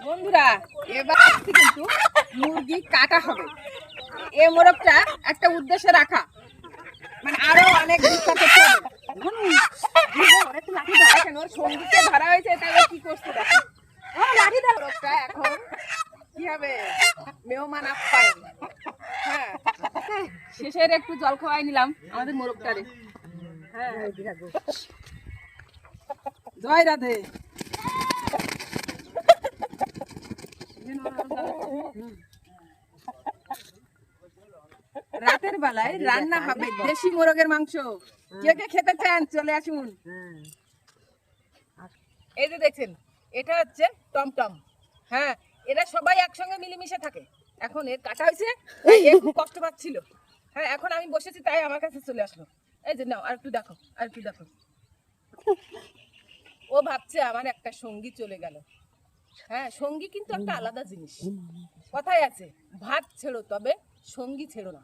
বন্ধুরা, এবার কিন্তু মুরগি কাটা হবে। এই মোরগটা একটা উদ্দেশ্যে রাখা, মানে আরো অনেক ভিক্ষা করতে হবে। দেখেন ওর সঙ্গীকে ধরা হয়েছে, তাহলে কি করছে দেখেন। লাঠি দাও। মোরগটা এখন কি হবে? মেহমান আপ্যায়ন। হ্যাঁ, শেষের একটু জল খাওয়াই নিলাম আমাদের মোরগটারে। হ্যাঁ, জয় রাধে। রাতের বেলায় রান্না হবে দেশি মোরগের মাংস। কে কে খেতে চান চলে আসুন। এই যে দেখছেন, এটা হচ্ছে টমটম। হ্যাঁ, এরা সবাই একসঙ্গে মিলেমিশে থাকে। এখন এর কাটা হয়েছে, তাই এ খুব কষ্ট পাচ্ছিল। হ্যাঁ, এখন আমি বসেছি তাই আমার কাছে চলে আসলো। এই যে নাও, আর একটু দেখো, আর একটু দেখো। ও ভাবছে আমার একটা সঙ্গী চলে গেল। হ্যাঁ, সঙ্গী কিন্তু একটা আলাদা জিনিস। কথায় আছে, ভাত ছেড়ো তবে সঙ্গী ছেড়ো না।